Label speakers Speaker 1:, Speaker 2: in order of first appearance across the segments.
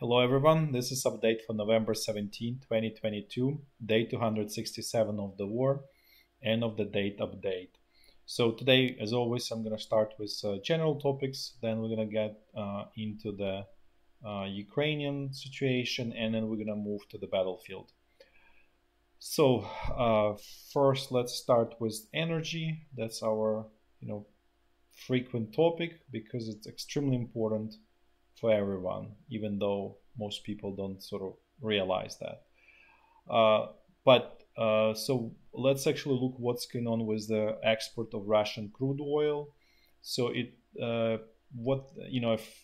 Speaker 1: Hello everyone, this is update for November 17, 2022, day 267 of the war, end of the date update. So today, as always, I'm going to start with general topics, then we're going to get into the Ukrainian situation, and then we're going to move to the battlefield. So first, let's start with energy. That's our, frequent topic because it's extremely important for everyone, even though most people don't sort of realize that. So let's actually look what's going on with the export of Russian crude oil. So if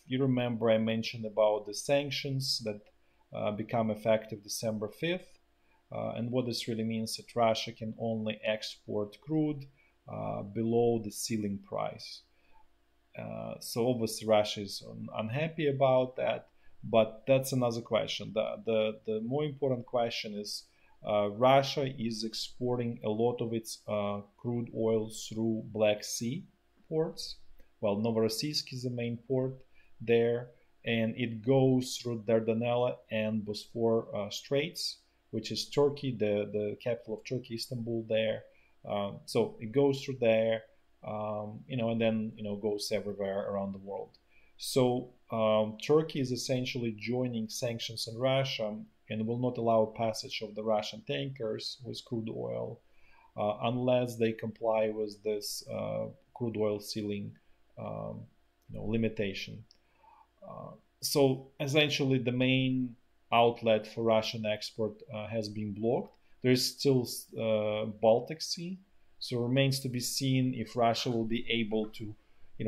Speaker 1: you remember, I mentioned about the sanctions that become effective December 5th. And what this really means that Russia can only export crude below the ceiling price. So obviously Russia is unhappy about that, but that's another question. The more important question is Russia is exporting a lot of its crude oil through Black Sea ports. Well, Novorossiysk is the main port there, and it goes through Dardanelles and Bosphor Straits, which is Turkey, the capital of Turkey, Istanbul there. So it goes through there, and then goes everywhere around the world. So Turkey is essentially joining sanctions on Russia and will not allow passage of the Russian tankers with crude oil unless they comply with this crude oil ceiling limitation. So essentially, the main outlet for Russian export has been blocked. There is still Baltic Sea, so it remains to be seen if Russia will be able to,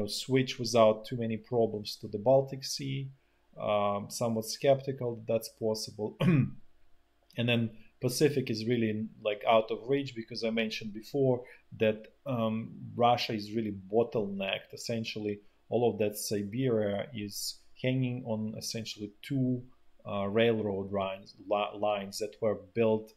Speaker 1: switch without too many problems to the Baltic Sea. Somewhat skeptical that that's possible. And then Pacific is really like out of reach because I mentioned before that Russia is really bottlenecked. Essentially, all of that Siberia is hanging on essentially two railroad lines that were built,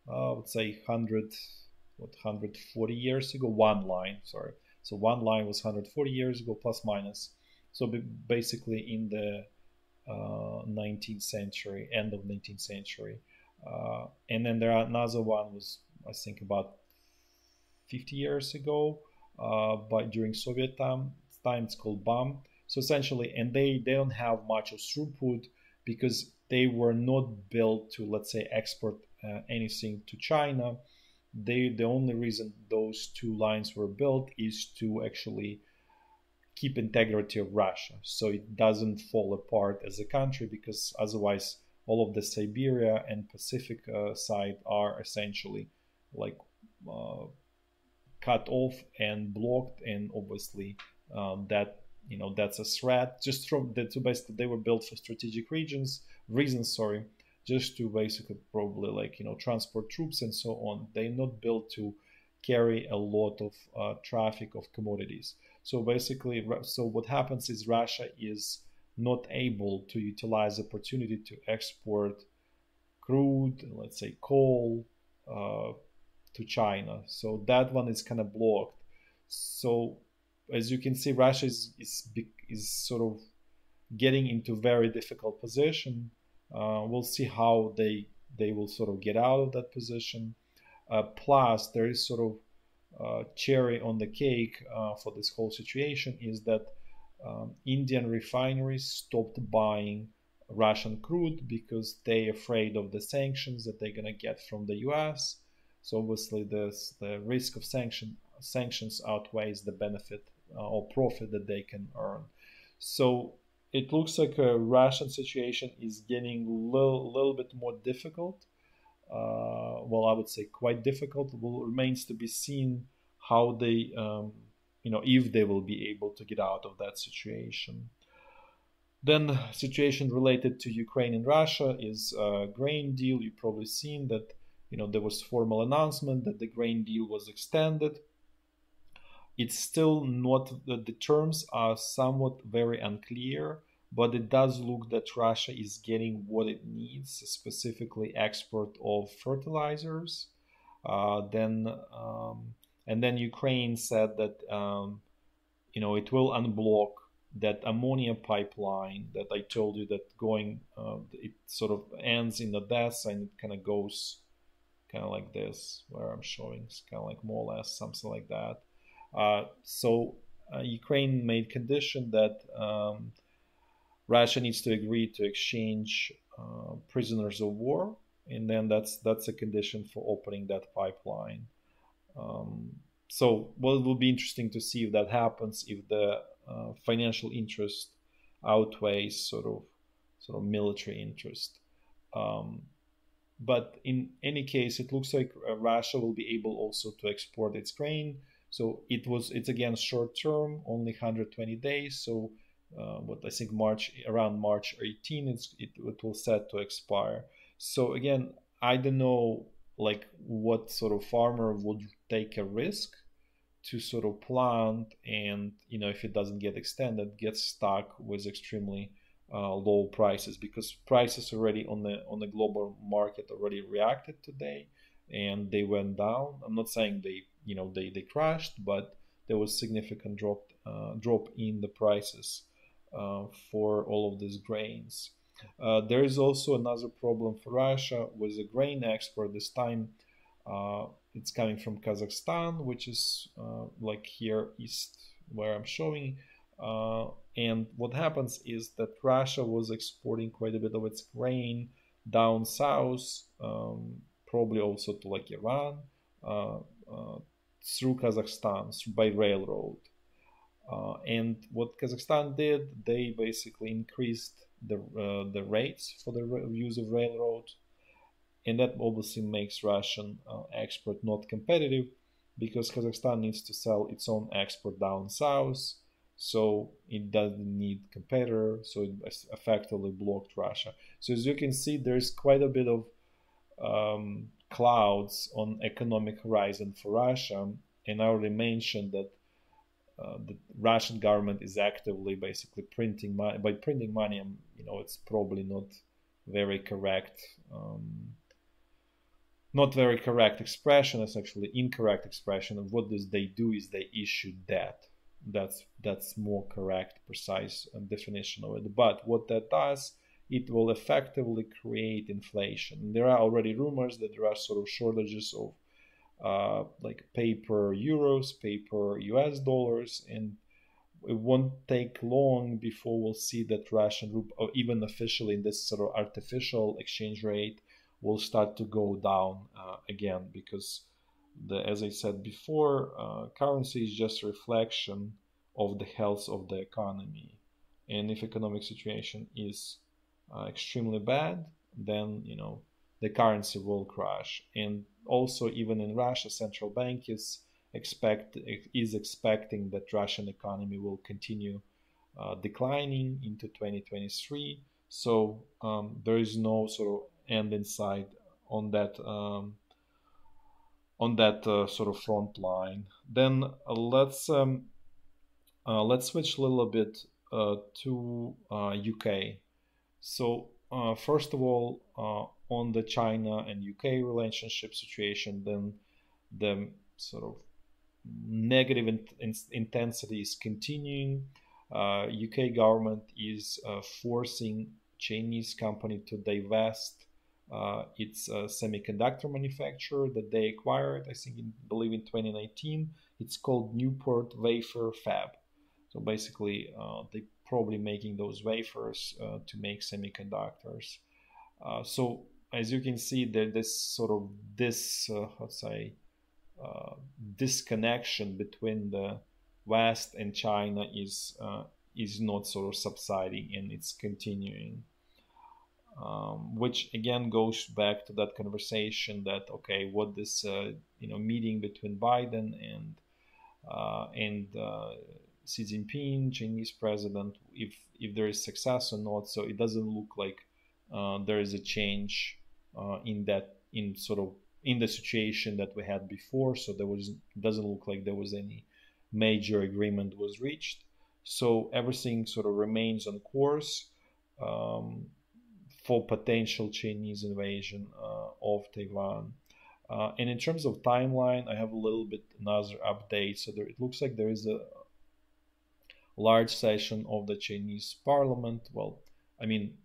Speaker 1: let's say 140 years ago. One line, sorry. So one line was 140 years ago, plus minus. So basically in the 19th century, end of 19th century. And then there are another one was, I think, about 50 years ago, but during Soviet time it's called BAM. So essentially, and they don't have much of throughput because they were not built to, let's say, export anything to China. The only reason those two lines were built is to actually keep integrity of Russia, so it doesn't fall apart as a country, because otherwise all of the Siberia and Pacific side are essentially like cut off and blocked, and obviously that's a threat. Just from the two basically they were built for strategic reasons, sorry, just to basically probably transport troops and so on. They're not built to carry a lot of traffic of commodities. So basically, so what happens is Russia is not able to utilize the opportunity to export crude, let's say coal, to China. So that one is kind of blocked. So as you can see, Russia is sort of getting into very difficult position. We'll see how they will sort of get out of that position. Plus, there is sort of cherry on the cake for this whole situation is that Indian refineries stopped buying Russian crude because they're afraid of the sanctions that they're gonna get from the U.S. So obviously, the risk of sanctions outweighs the benefit or profit that they can earn. So it looks like a Russian situation is getting a little bit more difficult. Well, I would say quite difficult. It remains to be seen how they, if they will be able to get out of that situation. Then situation related to Ukraine and Russia is grain deal. You've probably seen that, there was formal announcement that the grain deal was extended. It's still not, the terms are somewhat very unclear, but it does look that Russia is getting what it needs, specifically export of fertilizers. And then Ukraine said that it will unblock that ammonia pipeline that I told you that going, it sort of ends in Odessa and it kind of goes kind of like this, where I'm showing it's kind of like more or less something like that. So Ukraine made condition that Russia needs to agree to exchange prisoners of war, and then that's a condition for opening that pipeline. Um, so, well, it will be interesting to see if that happens, if the financial interest outweighs sort of military interest. Um, but in any case, it looks like Russia will be able also to export its grain. So it's again short term, only 120 days. So what I think around March 18, it will set to expire. So again, I don't know like what sort of farmer would take a risk to sort of plant, and if it doesn't get extended, gets stuck with extremely low prices, because prices already on the global market already reacted today, and they went down. I'm not saying they crashed, but there was significant drop in the prices for all of these grains. There is also another problem for Russia with the grain export. This time it's coming from Kazakhstan, which is like here east where I'm showing. And what happens is that Russia was exporting quite a bit of its grain down south, probably also to like Iran, uh, through Kazakhstan by railroad. And what Kazakhstan did, they basically increased the rates for the use of railroad, and that obviously makes Russian export not competitive, because Kazakhstan needs to sell its own export down south, so it doesn't need competitor, so it effectively blocked Russia. So as you can see, there's quite a bit of clouds on economic horizon for Russia, and I already mentioned that the Russian government is actively basically printing money. By printing money, it's probably very correct. Not very correct expression. It's actually incorrect expression. And what does they do is they issue debt. That's more correct, precise definition of it. But what that does, it will effectively create inflation. There are already rumors that there are sort of shortages of like paper euros, paper US dollars, and it won't take long before we'll see that Russian ruble, or even officially in this sort of artificial exchange rate, will start to go down again, because as I said before, currency is just a reflection of the health of the economy, and if economic situation is extremely bad, then the currency will crash. And also, even in Russia, central bank is expecting that Russian economy will continue declining into 2023. So there is no sort of end in sight on that sort of front line. Then let's switch a little bit to UK. So first of all, on the China and UK relationship situation, then the sort of negative intensity is continuing. UK government is forcing Chinese company to divest its semiconductor manufacturer that they acquired, I believe in 2019. It's called Newport Wafer Fab. So basically, they probably making those wafers to make semiconductors. So as you can see, that let's say, disconnection between the West and China is not sort of subsiding, and it's continuing. Which again goes back to that conversation that, okay, what this meeting between Biden and Xi Jinping, Chinese president, if there is success or not. So it doesn't look like there is a change in the situation that we had before. So doesn't look like there was any major agreement was reached. So everything sort of remains on course for potential Chinese invasion of Taiwan. And in terms of timeline, I have a little bit another update. So it looks like there is large session of the Chinese parliament. Well, I mean,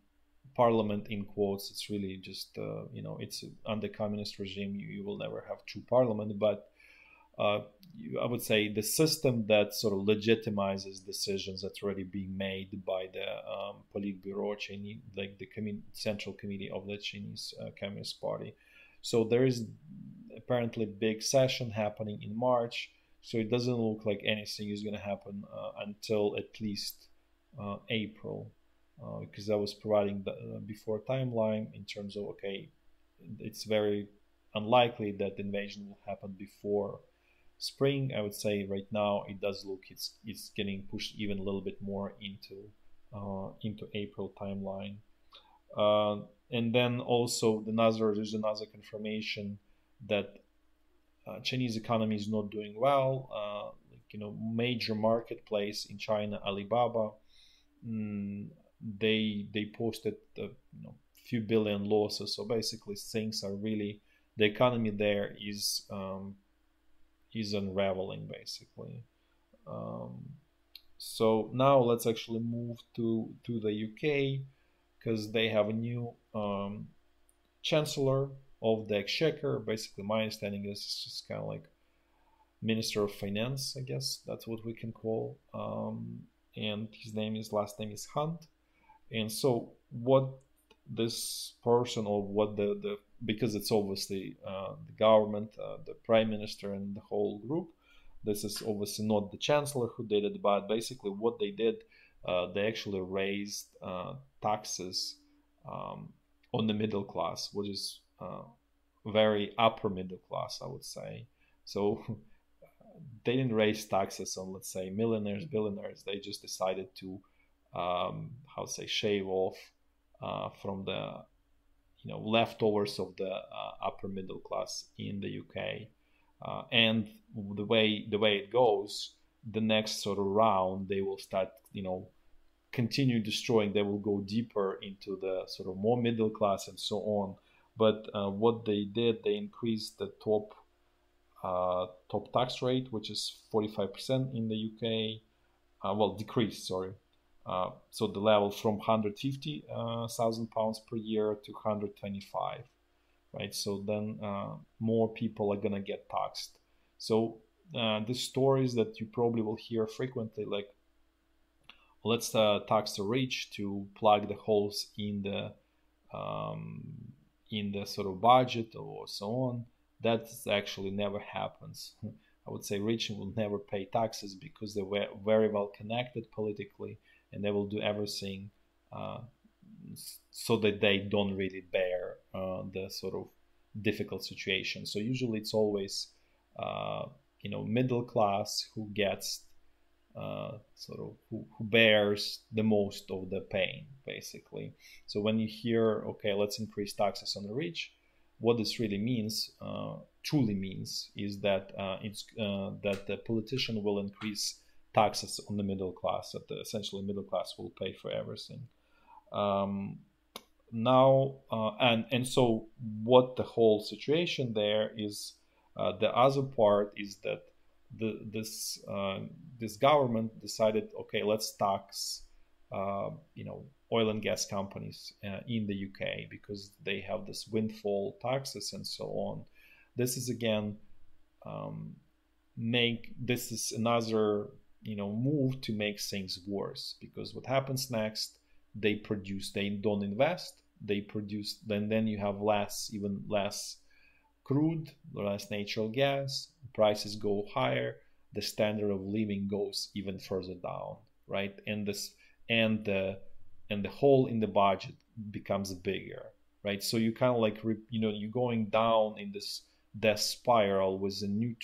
Speaker 1: parliament in quotes, it's really just it's under communist regime, you will never have true parliament, but I would say the system that sort of legitimizes decisions that's already being made by the Politburo Chinese, like the Central Committee of the Chinese Communist Party. So there is apparently big session happening in March. So it doesn't look like anything is going to happen until at least April, because I was providing the before timeline in terms of, okay, it's very unlikely that the invasion will happen before spring. I would say right now it does look it's getting pushed even a little bit more into April timeline. And then also there's another confirmation that Chinese economy is not doing well. Major marketplace in China, Alibaba, they posted few billion losses. So basically, things are really, the economy there is unraveling basically. So now let's actually move to the UK, because they have a new chancellor of the exchequer. Basically, my understanding is it's just kind of like Minister of Finance, I guess that's what we can call. And his last name is Hunt. And so what this person, or what the because it's obviously the government, the prime minister and the whole group, this is obviously not the chancellor who did it, but basically what they did, they actually raised taxes on the middle class, which is very upper middle class, I would say. So they didn't raise taxes on, let's say, millionaires, billionaires. They just decided to shave off from the leftovers of the upper middle class in the UK. And the way it goes, the next sort of round, they will start continue destroying. They will go deeper into the sort of more middle class and so on. But what they did, they increased the top tax rate, which is 45% in the UK. Decreased, sorry. So the level from 150,000 pounds per year to 125, right? So then more people are gonna get taxed. So the stories that you probably will hear frequently, like, let's tax the rich to plug the holes in the sort of budget or so on. That actually never happens. I would say rich will never pay taxes because they're very well connected politically, and they will do everything so that they don't really bear the sort of difficult situation. So usually it's always middle class who gets who bears the most of the pain, basically. So when you hear, okay, let's increase taxes on the rich, what this really means, truly means, is that that the politician will increase taxes on the middle class, that essentially middle class will pay for everything. So what the whole situation there is, the other part is that this government decided, okay, let's tax oil and gas companies in the UK, because they have this windfall taxes and so on. This is again this is another move to make things worse, because what happens next, they don't invest, they produce, then you have even less crude, less natural gas, prices go higher, the standard of living goes even further down, right? And the hole in the budget becomes bigger, right? So you kind of like you're going down in this death spiral with a new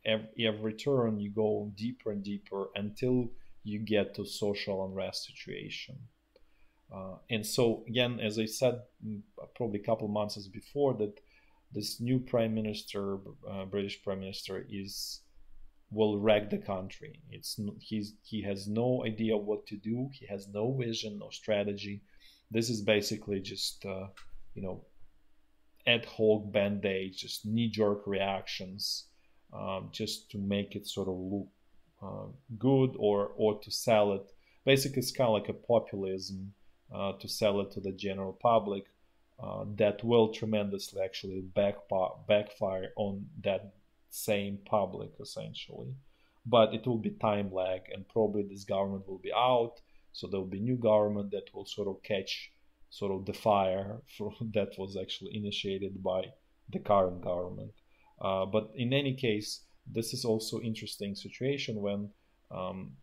Speaker 1: every turn you go deeper and deeper until you get to social unrest situation. And so again, as I said probably a couple months before, that this new prime minister, British prime minister, will wreck the country. He has no idea what to do. He has no vision, no strategy. This is basically just ad hoc band-aid, just knee-jerk reactions, just to make it sort of look uh, good, or to sell it. Basically, it's kind of like a populism to sell it to the general public that will tremendously actually backfire on that same public essentially. But it will be time lag, and probably this government will be out, so there will be new government that will sort of catch sort of the fire that was actually initiated by the current government. But in any case, this is also interesting situation when um,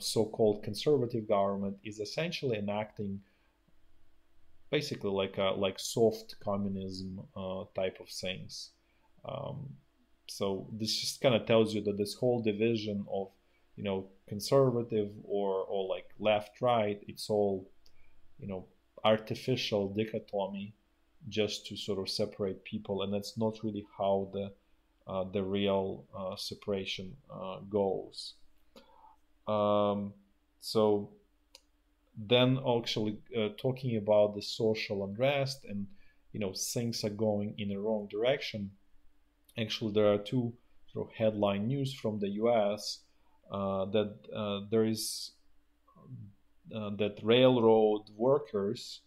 Speaker 1: so-called conservative government is essentially enacting basically like soft communism type of things. Um, so this just kind of tells you that this whole division of conservative or like left right, it's all you know artificial dichotomy just to sort of separate people, and that's not really how the real separation goes. Um, so then actually talking about the social unrest and things are going in the wrong direction. Actually, there are two sort of headline news from the U.S. That there is that railroad workers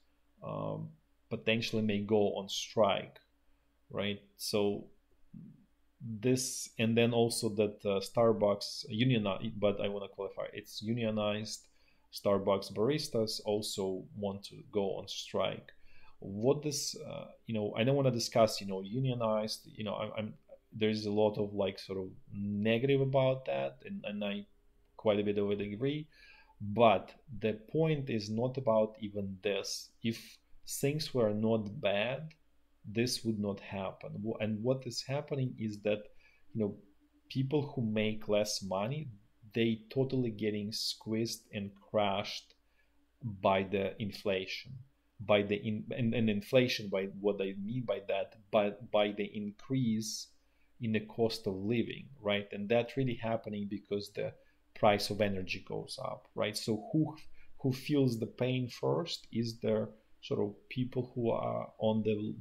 Speaker 1: um, potentially may go on strike, right? So this, and then also that Starbucks unionized, but I want to qualify, it's unionized Starbucks baristas also want to go on strike. What this, I don't want to discuss, unionized, I'm there's a lot of like sort of negative about that, and I quite a bit of it agree. But the point is not about even this. If things were not bad, this would not happen. And what is happening is that, you know, people who make less money, they totally getting squeezed and crushed by the inflation, by the and inflation, by what I mean by that, by the increase in the cost of living, right? And that really happening because the price of energy goes up, right? So who feels the pain first is there sort of people who are on the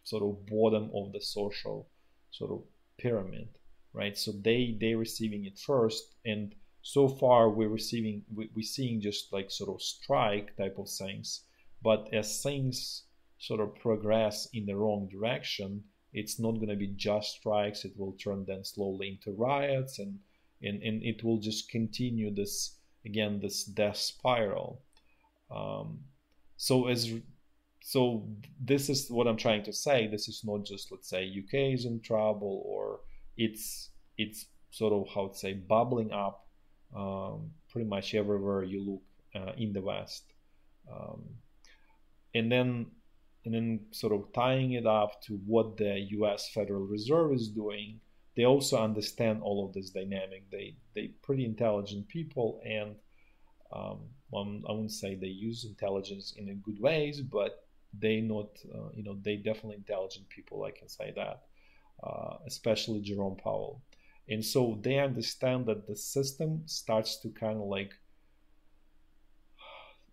Speaker 1: sort of bottom of the social sort of pyramid, right? So they receiving it first, and so far we're seeing just like sort of strike type of things. But as things sort of progress in the wrong direction, it's not going to be just strikes. It will turn then slowly into riots, and it will just continue this again, this death spiral. um, so as so this is what I'm trying to say. This is not just, let's say, UK is in trouble, or it's sort of, how to say, bubbling up pretty much everywhere you look in the West. um, and then sort of tying it up to what the US Federal Reserve is doing. They also understand all of this dynamic. They pretty intelligent people, and um, I wouldn't say they use intelligence in a good ways, but they not they definitely intelligent people, I can say that, especially Jerome Powell. And so they understand that the system starts to kind of like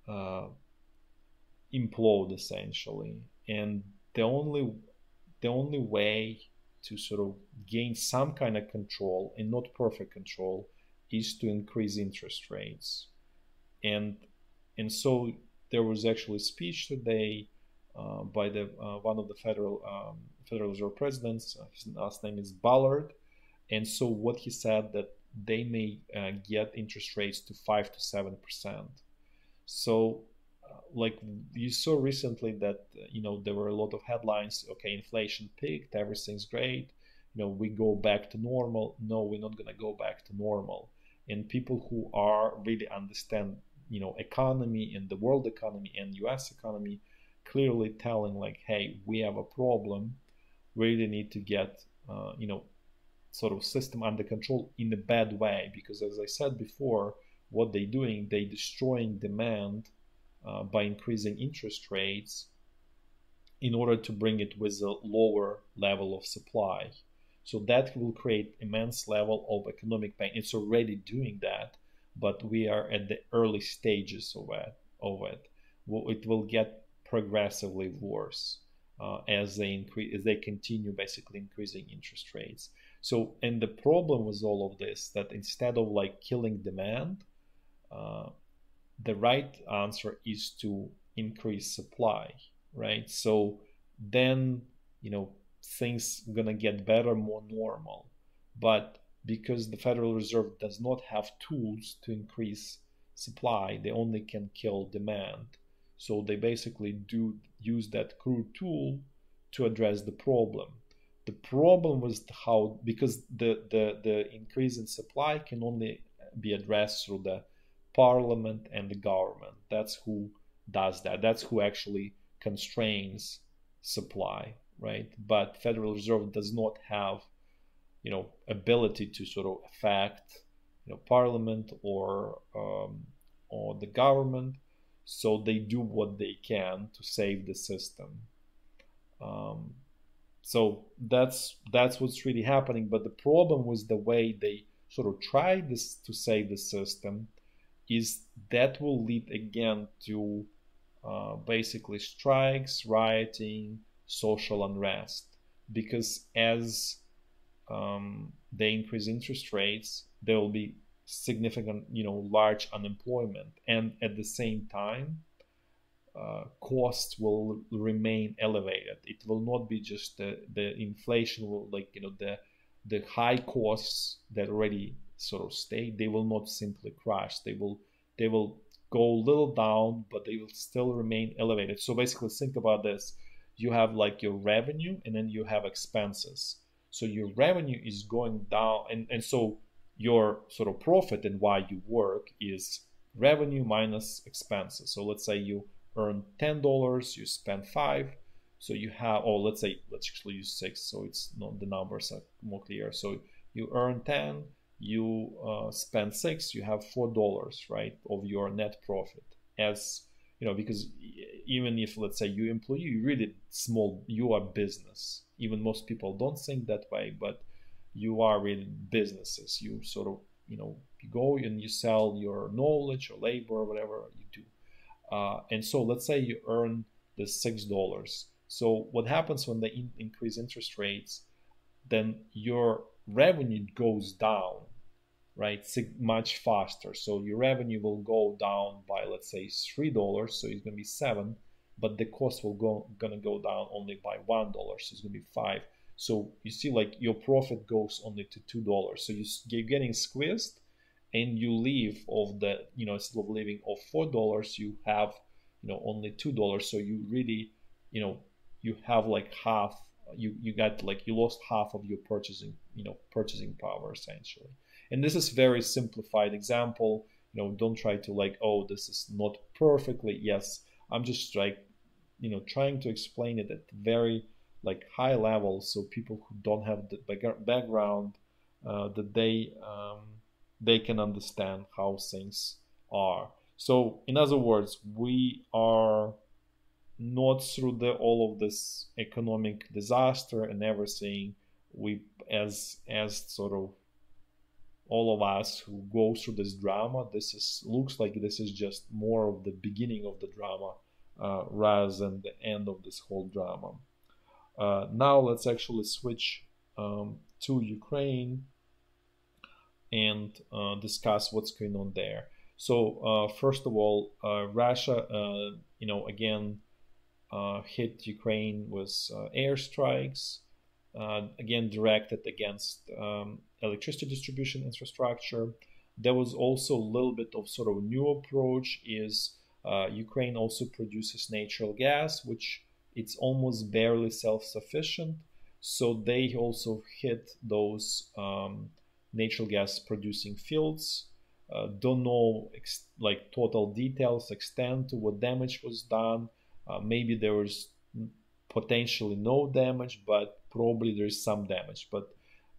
Speaker 1: uh, implode essentially, and the only the only way to sort of gain some kind of control, and not perfect control, is to increase interest rates. and and so there was actually a speech today by the one of the Federal Reserve presidents. His last name is Ballard, and so what he said that they may get interest rates to 5 to 7%. So, like you saw recently that there were a lot of headlines. Okay, inflation peaked, everything's great. We go back to normal. No, we're not gonna go back to normal. And people who are really understand economy and the world economy and US economy clearly telling like, hey, we have a problem. We really need to get sort of system under control in a bad way, because as I said before, what they doing, they destroying demand by increasing interest rates in order to bring it with a lower level of supply. So that will create immense level of economic pain. It's already doing that, but we are at the early stages of it. It will get progressively worse as they continue basically increasing interest rates. So, and the problem with all of this, that instead of like killing demand, uh, the right answer is to increase supply, right? So then, you know, things gonna get better, more normal. But because the Federal Reserve does not have tools to increase supply, they only can kill demand. So they basically do use that crude tool to address the problem. The problem was how, because the increase in supply can only be addressed through the parliament and the government. That's who does that. That's who actually constrains supply, right? But Federal Reserve does not have, ability to sort of affect, parliament or the government. So they do what they can to save the system. Um, so that's what's really happening. But the problem was the way they sort of tried this to save the system is that will lead again to basically strikes, rioting, social unrest. Because as they increase interest rates, there will be significant, large unemployment, and at the same time, costs will remain elevated. It will not be just the inflation will, like, the high costs that already sort of stay. They will not simply crash. They will go a little down, but they will still remain elevated. So basically, think about this: you have like your revenue, and then you have expenses. So your revenue is going down, and so your sort of profit and why you work is revenue minus expenses. So let's say you earn $10, you spend 5, so you have, or let's say, let's actually use 6, so it's not, the numbers are more clear. So you earn 10, you spend 6, you have $4, right, of your net profit. As because even if, let's say, you employee, you really small, you are business. Even most people don't think that way, but you are really businesses. You sort of, you go and you sell your knowledge or labor or whatever you do. And so let's say you earn the $6. So what happens when they increase interest rates? Then your revenue goes down, right? Much faster. So your revenue will go down by, let's say, $3. So it's going to be 7, but the cost will gonna go down only by $1. So it's going to be 5. So you see, like, your profit goes only to $2. So you're getting squeezed, and you leave of the, instead of living of $4, you have, only $2. So you really, you have like half, you got, like, you lost half of your purchasing power, essentially. And this is very simplified example. Don't try to, like, oh, this is not perfectly. Yes, I'm just like, trying to explain it at very, like, high level, so people who don't have the background, that they can understand how things are. So in other words, we are not through all of this economic disaster and everything. We, as sort of all of us who go through this drama, looks like this is just more of the beginning of the drama, rather than the end of this whole drama. Now let's actually switch to Ukraine and discuss what's going on there. So first of all, Russia, again, hit Ukraine with airstrikes, again directed against electricity distribution infrastructure. There was also a little bit of sort of new approach. Is Ukraine also produces natural gas, which it's almost barely self-sufficient. So they also hit those natural gas producing fields. Don't know like total details, extent to what damage was done. Maybe there was potentially no damage, but probably there is some damage. But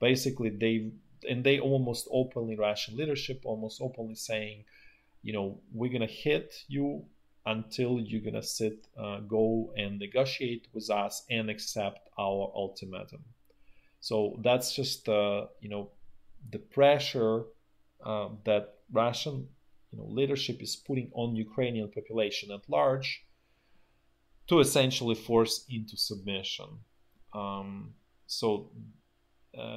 Speaker 1: basically they almost openly, Russian leadership almost openly saying, we're gonna hit you until you're gonna go and negotiate with us and accept our ultimatum. So that's just the pressure that Russian leadership is putting on Ukrainian population at large to essentially force into submission. So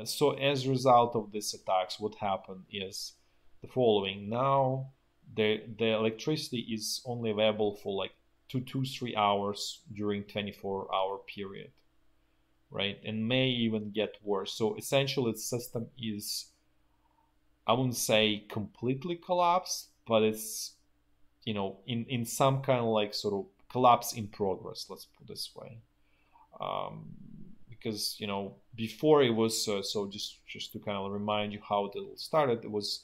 Speaker 1: So as a result of these attacks, what happened is the following. Now the electricity is only available for like 2 to 3 hours during 24-hour period, right? And may even get worse. So essentially, the system is, I wouldn't say completely collapsed, but it's, in some kind of like sort of collapse in progress. Let's put it this way. Um, because before it was so just to kind of remind you how it started, it was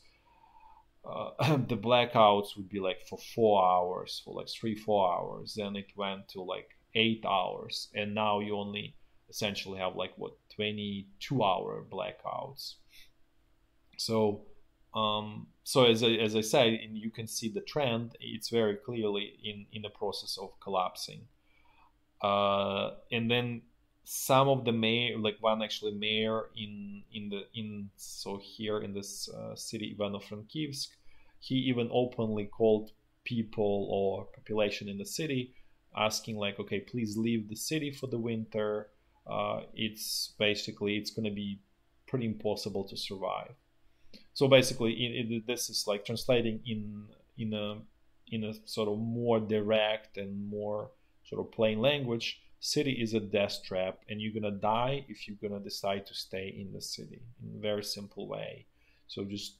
Speaker 1: the blackouts would be like for 4 hours, for like 3 4 hours, then it went to like 8 hours, and now you only essentially have like what, 22-hour blackouts. So as I said, and you can see the trend, it's very clearly in the process of collapsing. And then some of the mayor, like one actually mayor here in this city Ivano-Frankivsk, he even openly called people or population in the city, asking like, okay, please leave the city for the winter. It's going to be pretty impossible to survive. So basically, this is like translating in a sort of more direct and more sort of plain language. City is a death trap, and you're gonna die if you're gonna decide to stay in the city, in a very simple way. So just,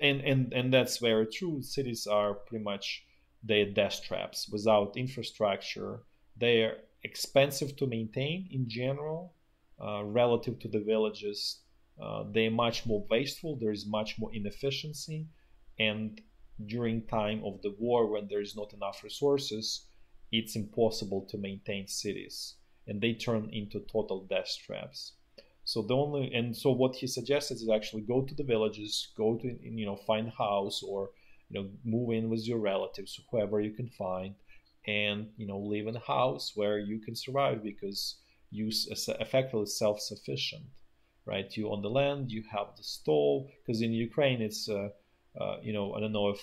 Speaker 1: and that's very true. Cities are pretty much, they're death traps without infrastructure. They're expensive to maintain in general, relative to the villages. They're much more wasteful. There is much more inefficiency, and during time of the war, when there is not enough resources, it's impossible to maintain cities, and they turn into total death traps. So what he suggested is actually go to the villages, go to, find a house, or move in with your relatives, whoever you can find, and live in a house where you can survive, because you effectively self-sufficient, right? You on the land, you have the stove, because in Ukraine it's I don't know if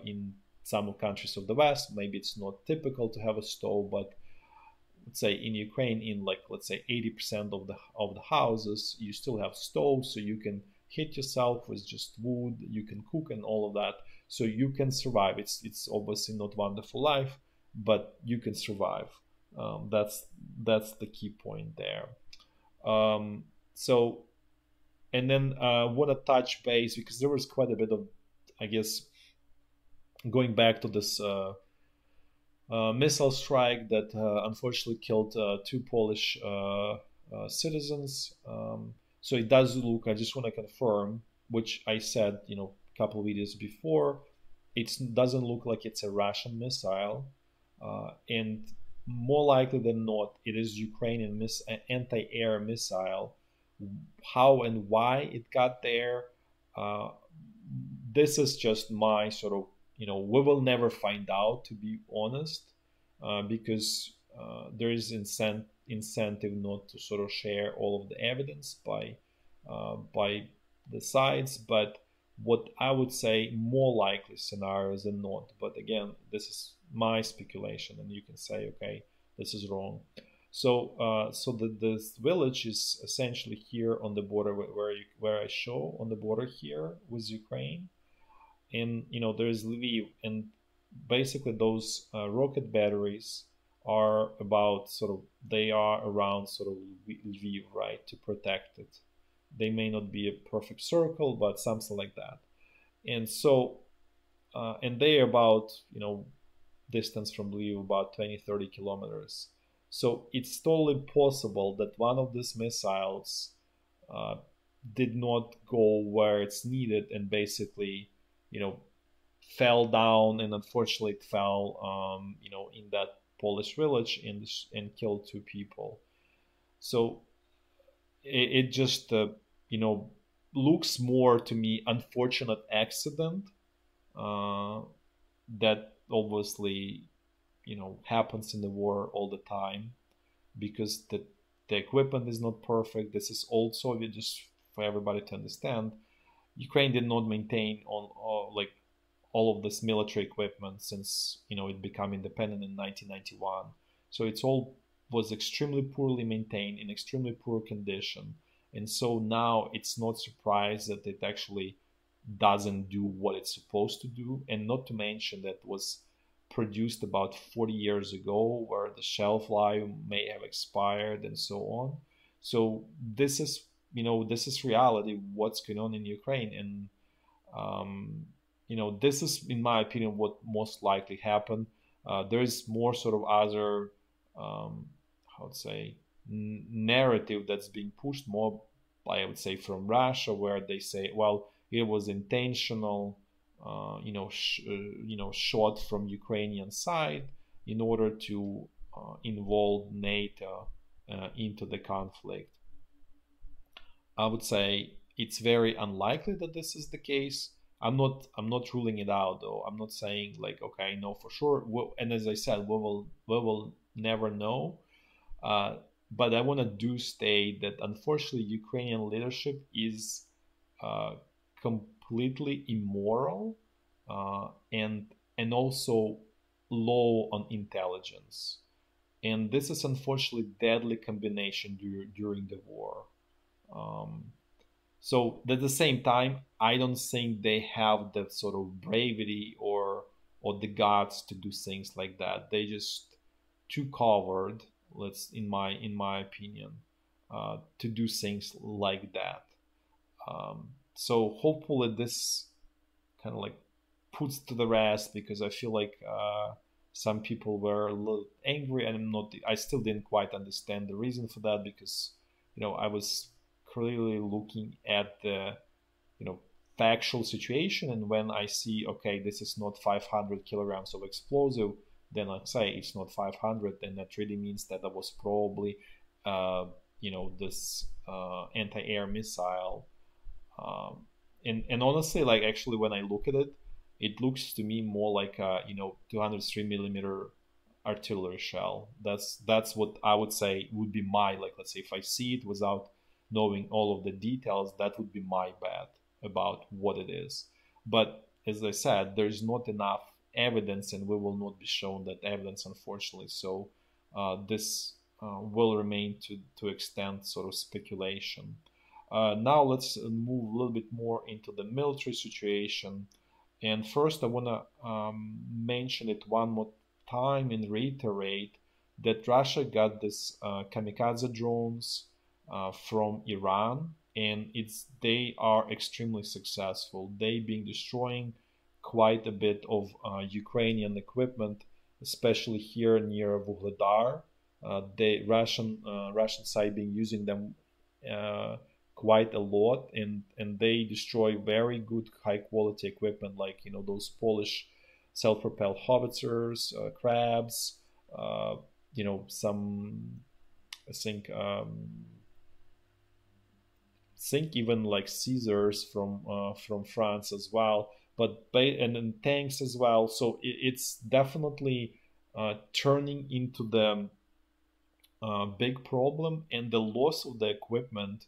Speaker 1: in some countries of the West maybe it's not typical to have a stove, but let's say in Ukraine, in like, let's say 80% of the houses, you still have stoves, so you can heat yourself with just wood, you can cook and all of that, so you can survive. It's obviously not wonderful life, but you can survive. That's the key point there. So, and then want to touch base, because there was quite a bit of, I guess, going back to this missile strike that unfortunately killed 2 Polish citizens. So it does look, I just want to confirm, which I said, a couple of videos before, it doesn't look like it's a Russian missile. And more likely than not, it is Ukrainian anti-air missile. How and why it got there, this is just my sort of, we will never find out, to be honest, because there is incentive not to sort of share all of the evidence by the sides. But what I would say, more likely scenarios than not, but again, this is my speculation, and you can say, okay, this is wrong. So this village is essentially here on the border, where I show on the border here with Ukraine, and there's Lviv, and basically those rocket batteries are about they are around sort of Lviv, right, to protect it. They may not be a perfect circle, but something like that. And so and they are about distance from Lviv about 20-30 kilometers. So it's totally possible that one of these missiles did not go where it's needed, and basically fell down, and unfortunately it fell in that Polish village, and killed 2 people. So it just looks more to me unfortunate accident that obviously happens in the war all the time, because the equipment is not perfect. This is old Soviet, just for everybody to understand. Ukraine did not maintain like all of this military equipment since it became independent in 1991. So it's all was extremely poorly maintained, in extremely poor condition, And so now it's not surprised that it actually doesn't do what it's supposed to do. And not to mention that was produced about 40 years ago, where the shelf life may have expired and so on. So this is, this is reality, what's going on in Ukraine. And this is, in my opinion, what most likely happened. There is more sort of other, how to say, narrative that's being pushed more, I would say, from Russia, where they say, well, it was intentional, shot from Ukrainian side in order to involve NATO into the conflict. I would say it's very unlikely that this is the case. I'm not ruling it out though. I'm not saying like, okay, I know for sure. And as I said, we will never know. Uh, but I want to do state that unfortunately Ukrainian leadership is uh, completely immoral, and also low on intelligence. And this is unfortunately deadly combination during the war. Um, so at the same time, I don't think they have that sort of bravery or the guts to do things like that. They just too coward, let's in my opinion, to do things like that. So hopefully this kind of like puts to the rest, because I feel like some people were a little angry, and I still didn't quite understand the reason for that, because I was clearly looking at the you know factual situation, and when I see, okay, this is not 500 kilograms of explosive, then I say it's not 500, and that really means that that was probably this anti-air missile. Um, and honestly, like, actually, when I look at it, it looks to me more like a 203 millimeter artillery shell. That's what I would say would be my, like, let's say, if I see it without knowing all of the details, that would be my bet about what it is. But as I said, there is not enough evidence, and we will not be shown that evidence, unfortunately. So this will remain to extent sort of speculation. Now let's move a little bit more into the military situation. And first, I want to mention it one more time and reiterate that Russia got this kamikaze drones from Iran, and they are extremely successful. They've been destroying quite a bit of Ukrainian equipment, especially here near Vuhledar. The Russian side been using them uh, quite a lot, and they destroy very good high quality equipment, like those Polish self-propelled howitzers, crabs, some, I think even like Caesars from France as well, and then tanks as well. So it's definitely turning into the big problem, and the loss of the equipment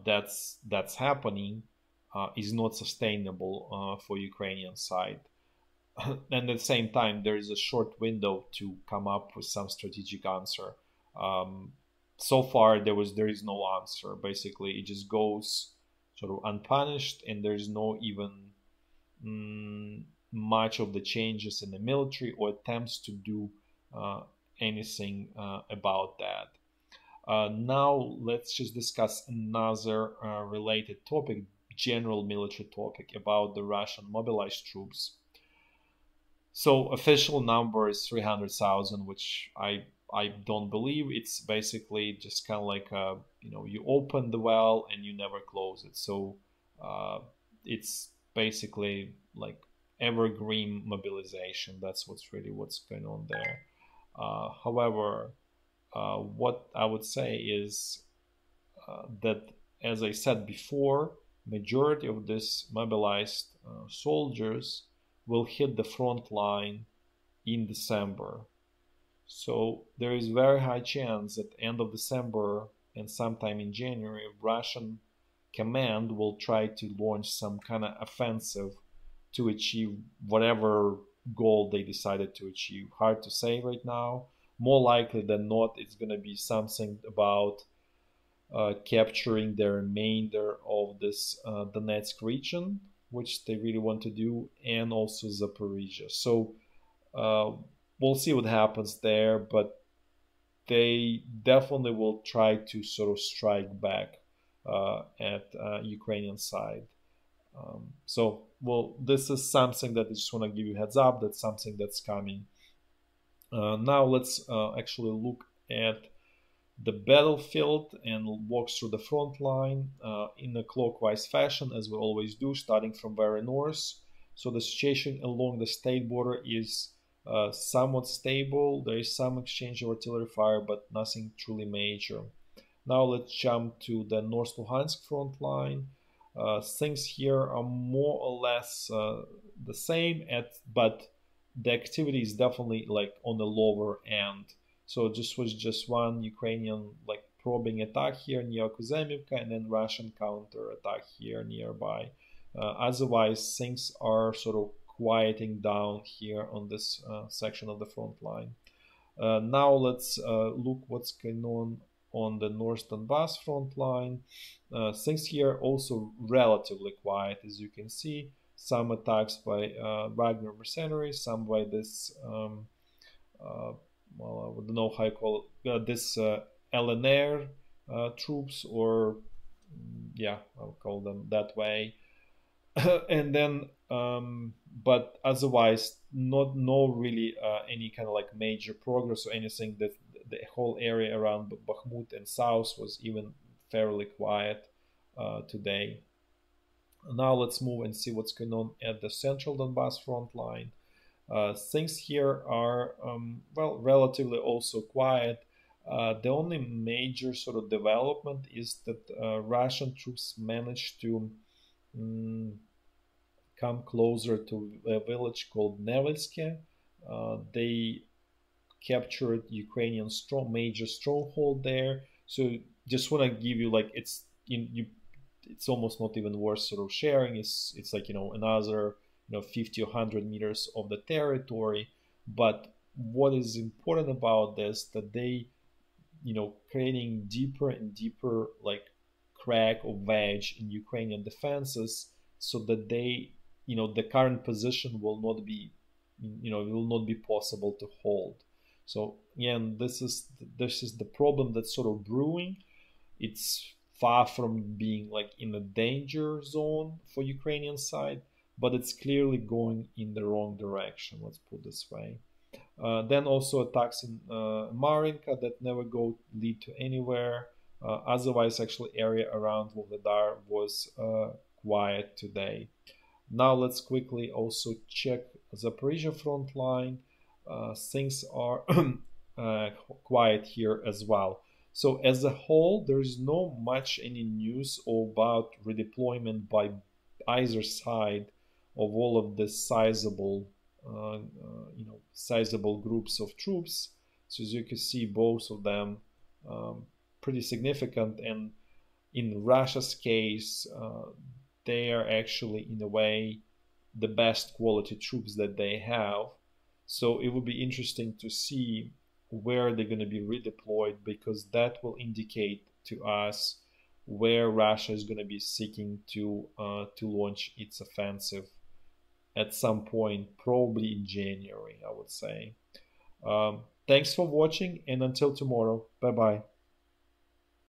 Speaker 1: that's happening is not sustainable for Ukrainian side. And at the same time, there is a short window to come up with some strategic answer. Um, so far, there is no answer. Basically, it just goes sort of unpunished, and there's no even mm, much of the changes in the military or attempts to do uh, anything about that. Now let's just discuss another related topic, general military topic about the Russian mobilized troops. So official number is 300,000, which I don't believe. It's basically just kind of like you open the well and you never close it. So uh, it's basically like evergreen mobilization. That's what's going on there. However, what I would say is that, as I said before, majority of these mobilized soldiers will hit the front line in December. So there is very high chance at end of December and sometime in January, Russian command will try to launch some kind of offensive to achieve whatever goal they decided to achieve. Hard to say right now. More likely than not, it's going to be something about capturing the remainder of this Donetsk region, which they really want to do, and also Zaporizhya. So uh, we'll see what happens there, but they definitely will try to sort of strike back at Ukrainian side. So, well, this is something that I just want to give you heads up. That's something that's coming. Now let's actually look at the battlefield and walk through the front line in a clockwise fashion, as we always do, starting from very north. So the situation along the state border is somewhat stable. There is some exchange of artillery fire, but nothing truly major. Now let's jump to the North Luhansk front line. Things here are more or less the same, but the activity is definitely like on the lower end. So this was just one Ukrainian like probing attack here near Kuzemivka, and then Russian counter attack here nearby. Otherwise, things are sort of quieting down here on this section of the front line. Now let's look what's going on the North Donbass front line. Things here also relatively quiet, as you can see. Some attacks by Wagner mercenaries, some by this, well, I don't know how you call it, this LNR troops, or yeah, I'll call them that way. And then but otherwise not no really any kind of like major progress or anything. That the whole area around Bakhmut and south was even fairly quiet today. Now let's move and see what's going on at the central Donbass front line. Things here are well, relatively also quiet. The only major sort of development is that Russian troops managed to come closer to a village called Nevelske. They captured Ukrainian major stronghold there. So just want to give you like it's almost not even worth sort of sharing. It's like another 50 or 100 meters of the territory. But what is important about this, that they creating deeper and deeper like crack or wedge in Ukrainian defenses, so that they the current position will not be it will not be possible to hold. So again, this is the problem that's sort of brewing. It's far from being like in a danger zone for Ukrainian side, but it's clearly going in the wrong direction, let's put this way. Then also attacks in Marinka that never go lead to anywhere. Otherwise, actually, area around Volodar was quiet today. Now let's quickly also check Zaporizhya front line. Things are quiet here as well. So as a whole, there is no much any news about redeployment by either side of all of this sizable groups of troops. So as you can see, both of them pretty significant, and in Russia's case, they are actually in a way the best quality troops that they have. So it will be interesting to see where they're going to be redeployed, because that will indicate to us where Russia is going to be seeking to launch its offensive at some point, probably in January, I would say. Thanks for watching, and until tomorrow, bye bye.